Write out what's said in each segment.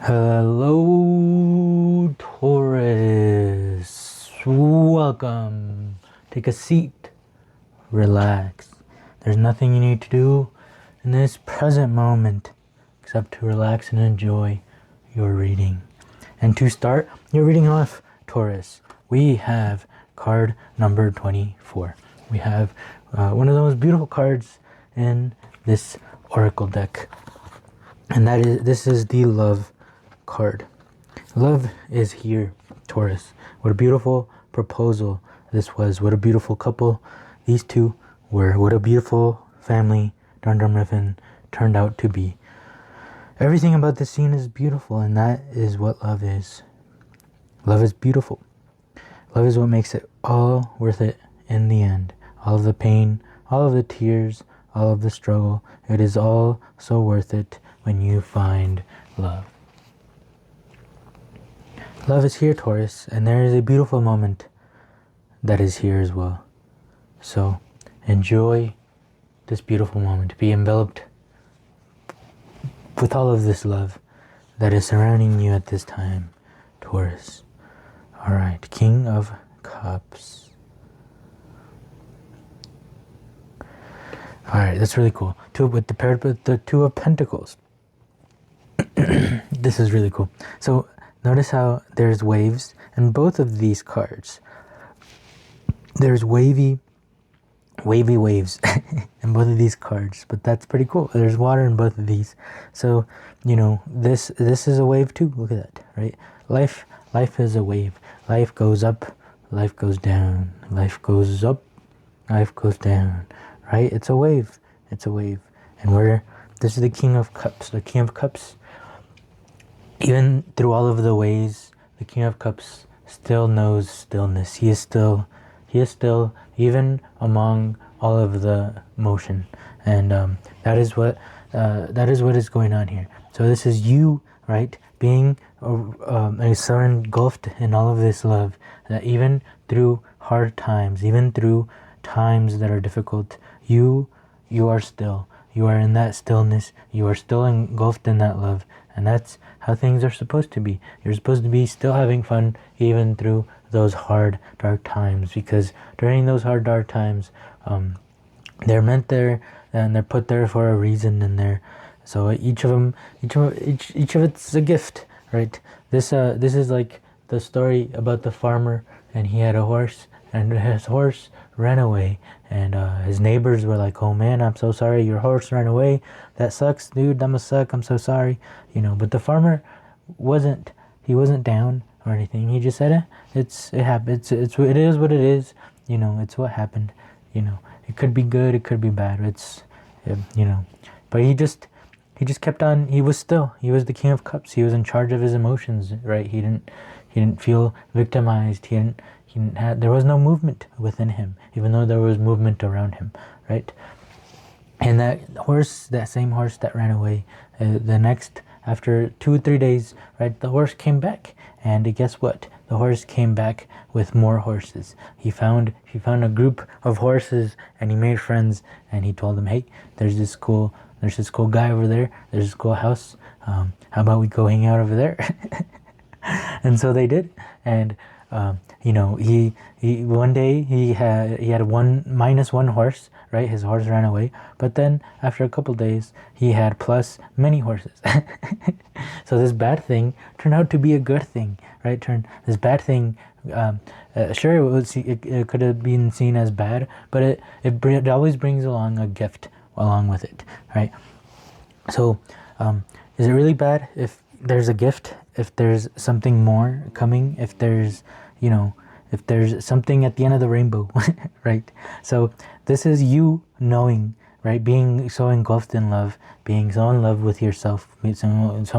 Hello, Taurus. Welcome. Take a seat. Relax. There's nothing you need to do in this present moment except to relax and enjoy your reading. And to start your reading off, Taurus, we have card number 24. We have one of the most beautiful cards in this oracle deck. And this is the love card. Love is here, Taurus. What a beautiful proposal this was. What a beautiful couple these two were. What a beautiful family Dundrum Riffin turned out to be. Everything about this scene is beautiful, and that is what love is. Love is beautiful. Love is what makes it all worth it in the end. All of the pain, all of the tears, all of the struggle. It is all so worth it when you find love. Love is here, Taurus, and there is a beautiful moment that is here as well. So enjoy this beautiful moment. Be enveloped with all of this love that is surrounding you at this time, Taurus. Alright, King of Cups. Alright, that's really cool. Paired with the Two of Pentacles. This is really cool. So notice how there's waves in both of these cards. There's wavy waves in both of these cards, but that's pretty cool. There's water in both of these. So, you know, this is a wave too. Look at that, right? Life is a wave. Life goes up, life goes down. Life goes up, life goes down, right? It's a wave. It's a wave. And this is the King of Cups. The King of Cups, even through all of the ways, the King of Cups still knows stillness. He is still, even among all of the motion. And that is what is going on here. So this is you, right, being so engulfed in all of this love, that even through hard times, even through times that are difficult, you are still. You are in that stillness. You are still engulfed in that love. And that's how things are supposed to be. You're supposed to be still having fun even through those hard, dark times. Because during those hard, dark times, they're meant there and they're put there for a reason. And so each of it's a gift, right? This is like the story about the farmer, and he had a horse, and his horse ran away, and his neighbors were like, "Oh man, I'm so sorry, your horse ran away. That sucks, dude. That must suck. I'm so sorry." You know, but the farmer wasn't down or anything. He just said, it happened. It is what it is. You know, it's what happened. You know, it could be good, it could be bad. You know, but he just kept on. He was still. He was the King of Cups. He was in charge of his emotions, right? He didn't feel victimized. There was no movement within him, even though there was movement around him, right? And that same horse that ran away, after 2 or 3 days, right, the horse came back. And guess what? The horse came back with more horses. He found a group of horses, and he made friends, and he told them, "Hey, there's this cool guy over there. There's this cool house. How about we go hang out over there?" And so they did. And you know, he one day he had -1 horse, right? His horse ran away, but then after a couple days he had plus many horses. So this bad thing turned out to be a good thing, right? This bad thing, sure, it could have been seen as bad, but it always brings along a gift along with it, right? So is it really bad if there's a gift, if there's something more coming, if there's something at the end of the rainbow, right? So this is you knowing, right? Being so engulfed in love, being so in love with yourself, so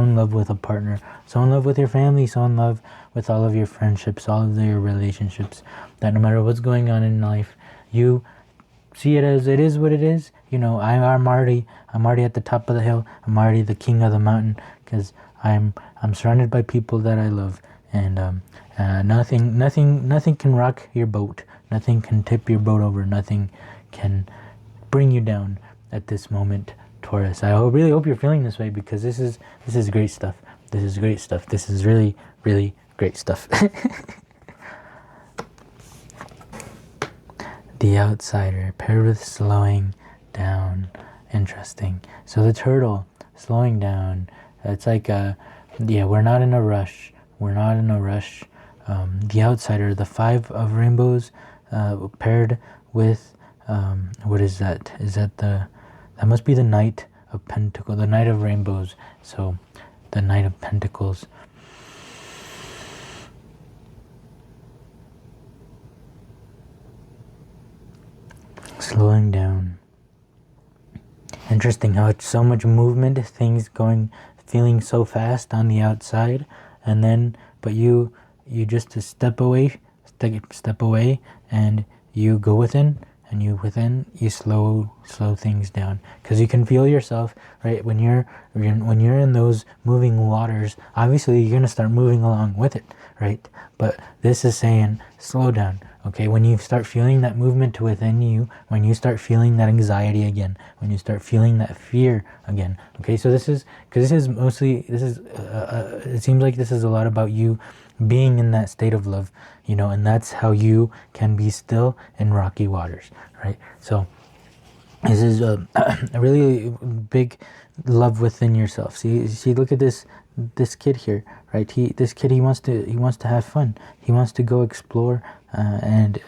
in love with a partner, so in love with your family, so in love with all of your friendships, all of your relationships, that no matter what's going on in life, you see it as it is what it is. You know, I'm already at the top of the hill. I'm already the king of the mountain, because I'm surrounded by people that I love, and nothing can rock your boat. Nothing can tip your boat over. Nothing can bring you down at this moment, Taurus. I really hope you're feeling this way, because this is great stuff. This is great stuff. This is really, really great stuff. The outsider paired with slowing down. Interesting. So the turtle slowing down. It's like yeah, we're not in a rush. We're not in a rush. The outsider, the 5 of rainbows, paired with what is that? Is that that must be the Knight of Pentacles, the Knight of Rainbows. So the Knight of Pentacles. Slowing down. Interesting how it's so much movement, things going, feeling so fast on the outside, and then but you just step away, and you go within, and you slow things down, because you can feel yourself, right? When you're in those moving waters, obviously you're gonna start moving along with it, right? But this is saying slow down. Okay, when you start feeling that movement within you, when you start feeling that anxiety again, when you start feeling that fear again. Okay, so this is, because this is mostly, it seems like this is a lot about you being in that state of love, you know, and that's how you can be still in rocky waters, right? So this is a really big love within yourself. See, look at this kid here, right? This kid, he wants to have fun. He wants to go explore, and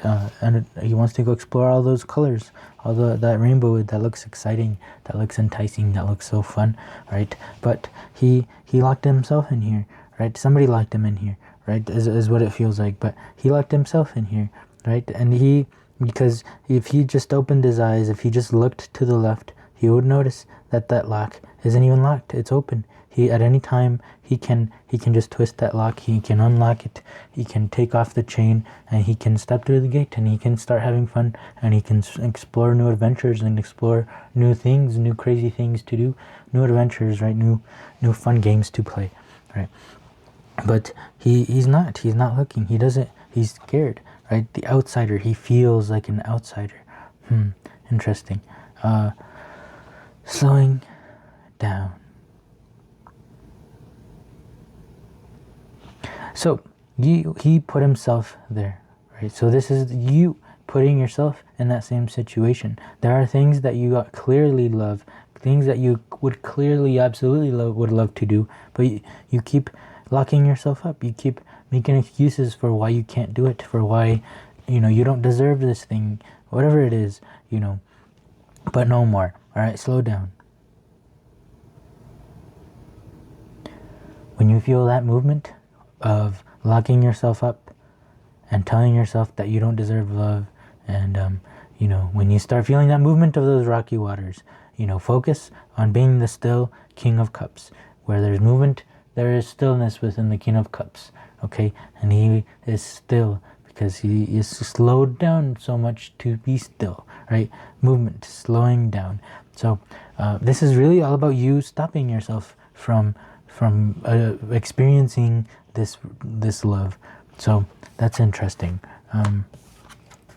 he wants to go explore all those colors, all that rainbow that looks exciting, that looks enticing, that looks so fun, right? But he locked himself in here, right? Somebody locked him in here, right? Is what it feels like. But he locked himself in here, right? And because if he just opened his eyes, if he just looked to the left, he would notice that lock isn't even locked. It's open. He, at any time, he can just twist that lock. He can unlock it. He can take off the chain, and he can step through the gate, and he can start having fun, and he can explore new adventures and explore new things, new crazy things to do, new adventures, right? New fun games to play, right? But he's not looking. He doesn't. He's scared, right? The outsider. He feels like an outsider. Interesting. Slowing down. So he put himself there, right? So this is you putting yourself in that same situation. There are things that you clearly love, things that you would clearly, absolutely would love to do, but you keep locking yourself up. You keep making excuses for why you can't do it, for why, you don't deserve this thing, whatever it is, But no more. All right, slow down. When you feel that movement of locking yourself up and telling yourself that you don't deserve love, and when you start feeling that movement of those rocky waters, focus on being the still King of Cups. Where there's movement, there is stillness within the King of Cups. Okay, and he is still because he is slowed down so much to be still, right? Movement, slowing down. So this is really all about you stopping yourself from experiencing this love. So that's interesting.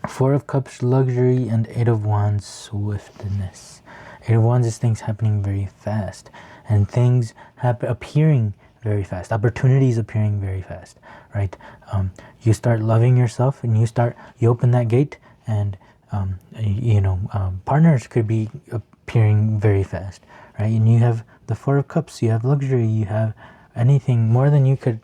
4 of Cups, luxury, and 8 of Wands, swiftness. 8 of Wands is things happening very fast, and things appearing very fast, opportunities appearing very fast, right? You start loving yourself, and you open that gate, and partners could be appearing very fast, right? And you have the 4 of Cups, you have luxury, you have anything more than you can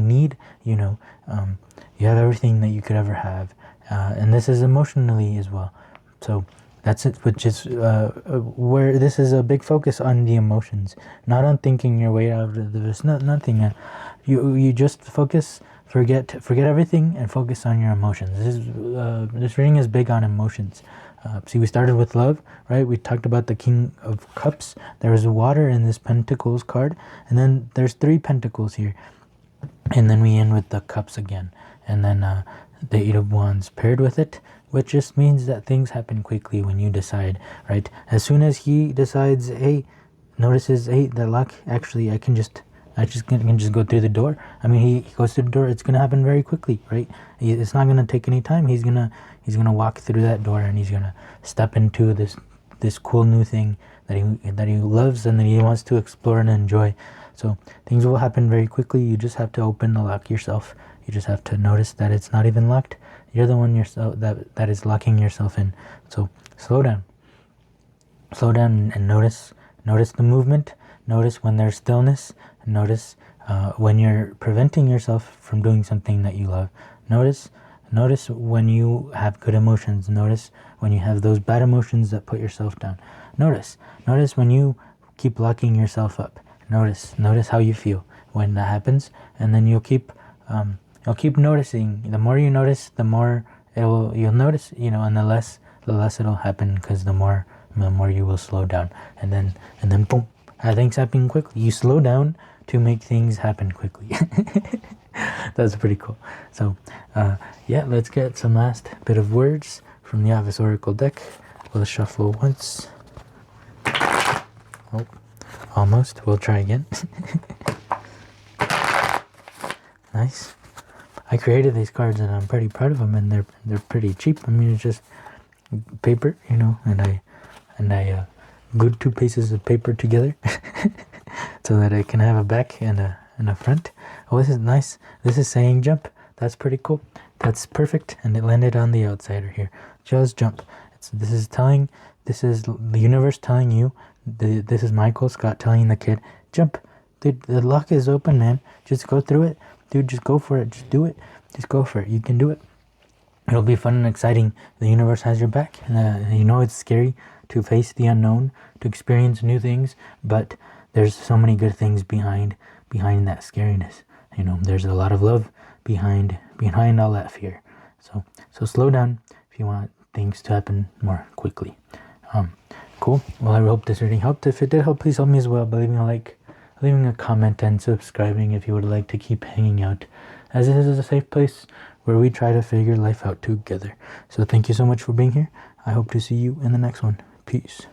need, you have everything that you could ever have, and this is emotionally as well. So that's it, which is where this is a big focus on the emotions, not on thinking your way out of this. Nothing. You just forget everything and focus on your emotions. This reading is big on emotions. See, we started with love, right? We talked about the King of Cups. There is water in this Pentacles card, and then there's 3 Pentacles here, and then we end with the Cups again, and then the 8 of Wands paired with it, which just means that things happen quickly when you decide, right? As soon as he decides, notices, that lock, actually, I can just go through the door. I mean, he goes through the door. It's gonna happen very quickly, right? It's not gonna take any time. He's gonna walk through that door, and he's gonna step into this cool new thing that he loves and that he wants to explore and enjoy. So things will happen very quickly. You just have to open the lock yourself. You just have to notice that it's not even locked. You're the one yourself that is locking yourself in. So slow down. Slow down and notice the movement. Notice when there's stillness. Notice when you're preventing yourself from doing something that you love. Notice when you have good emotions. Notice when you have those bad emotions that put yourself down. Notice when you keep locking yourself up. Notice how you feel when that happens, and then you'll keep noticing. The more you notice, the more you'll notice, and the less it'll happen, because the more you will slow down, and then boom, things happen quickly. You slow down to make things happen quickly. That's pretty cool. So yeah, let's get some last bit of words from the Office Oracle deck. We'll shuffle once. Oh, almost. We'll try again. Nice. I created these cards and I'm pretty proud of them, and they're pretty cheap. I mean, it's just paper, and I glued 2 pieces of paper together so that I can have a back and a front. Oh, this is nice. This is saying jump. That's pretty cool. That's perfect, and it landed on the outsider here. Just jump. This is the universe telling you. This is Michael Scott telling the kid, jump. Dude, the lock is open, man. Just go through it. Dude, just go for it. Just do it. Just go for it. You can do it. It'll be fun and exciting. The universe has your back. It's scary to face the unknown, to experience new things, but there's so many good things behind that scariness. There's a lot of love behind all that fear. So slow down if you want things to happen more quickly. Cool. Well, I hope this reading helped. If it did help, please help me as well by leaving a like, leaving a comment, and subscribing if you would like to keep hanging out, as this is a safe place where we try to figure life out together. So thank you so much for being here. I hope to see you in the next one. Peace.